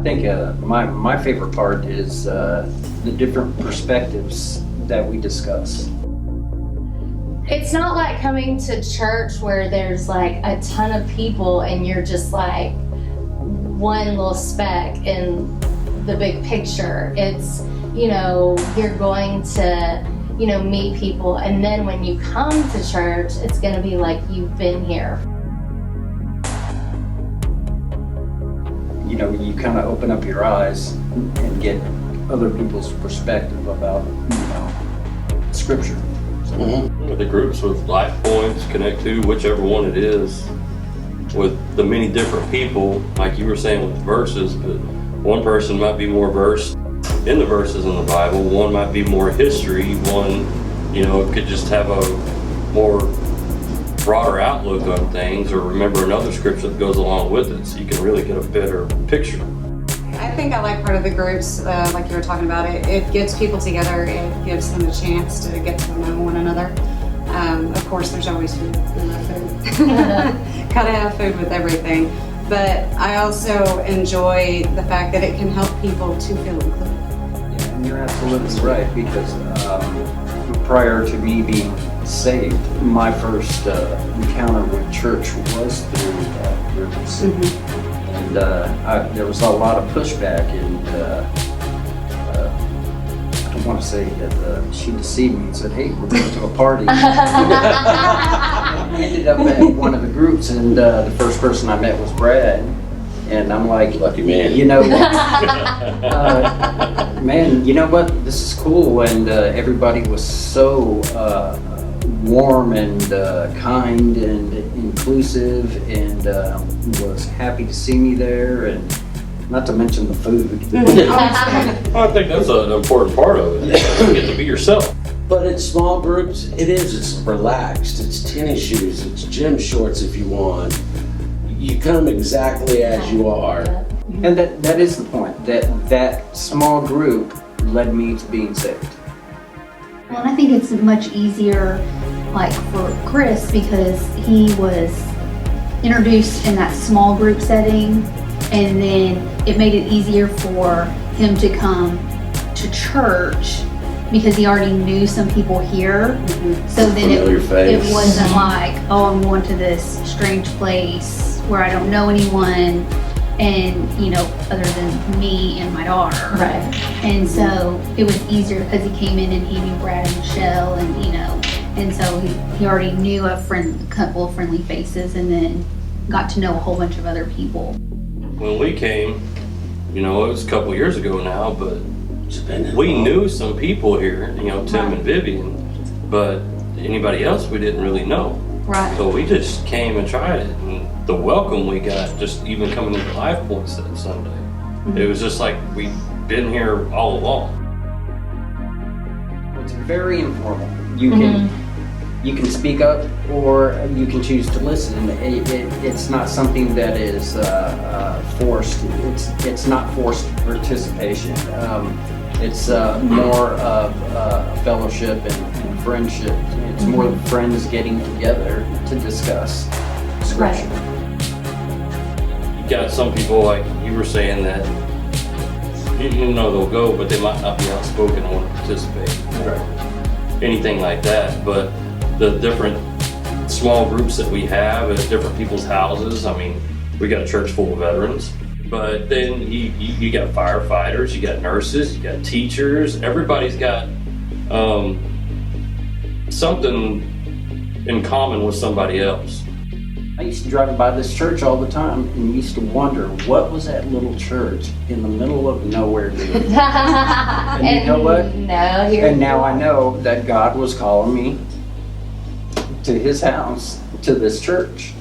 think my favorite part is the different perspectives that we discuss. It's not like coming to church where there's like a ton of people and you're just like one little speck in the big picture. It's, you're going to, meet people, and then when you come to church, it's going to be like you've been here. You kind of open up your eyes and get other people's perspective about, Scripture. The groups with Lifepoints, Connect to, whichever one it is, with the many different people, like you were saying with the verses, but one person might be more versed in the verses in the Bible, one might be more history, one, could just have a more broader outlook on things, or remember another scripture that goes along with it, so you can really get a better picture. I think I like part of the groups, like you were talking about. It gets people together. It gives them a chance to get to know one another. Of course, there's always food. We love food. Gotta have food with everything. But I also enjoy the fact that it can help people to feel included. Yeah, and you're absolutely right, because prior to me being saved, my first encounter with church was through groups. And there was a lot of pushback, and I don't want to say that she deceived me and said, "Hey, we're going to a party." I ended up at one of the groups, and the first person I met was Brad, and I'm like, "Lucky man." Man, you know what? This is cool, and everybody was so warm and kind and inclusive, and was happy to see me there, and not to mention the food. I think that's an important part of it. You get to be yourself. But it's small groups, it's relaxed, it's tennis shoes, it's gym shorts if you want. You come exactly as you are. And that is the point, that small group led me to being saved. Well, and I think it's much easier, like for Chris, because he was introduced in that small group setting, and then it made it easier for him to come to church because he already knew some people here. So then it wasn't like, oh, I'm going to this strange place where I don't know anyone, and other than me and my daughter. Right. And so it was easier because he came in and he knew Brad and Michelle, and and so he already knew a couple of friendly faces, and then got to know a whole bunch of other people. When we came, it was a couple years ago now, but we knew some people here, Tim and Vivian, but anybody else we didn't really know. Right. So we just came and tried it, and the welcome we got just even coming into Lifepoint that Sunday, it was just like we'd been here all along. It's very informal. You can speak up, or you can choose to listen. It's not something that is forced. It's not forced participation. It's more of fellowship and friendship. It's more friends getting together to discuss Scripture. Right. You got some people, like you were saying, that they'll go, but they might not be outspoken or want to participate or anything like that. But the different small groups that we have at different people's houses, we got a church full of veterans, but then you got firefighters, you got nurses, you got teachers. Everybody's got something in common with somebody else. I used to drive by this church all the time and used to wonder, what was that little church in the middle of nowhere doing? And you know what? And now I know that God was calling me to His house, to this church.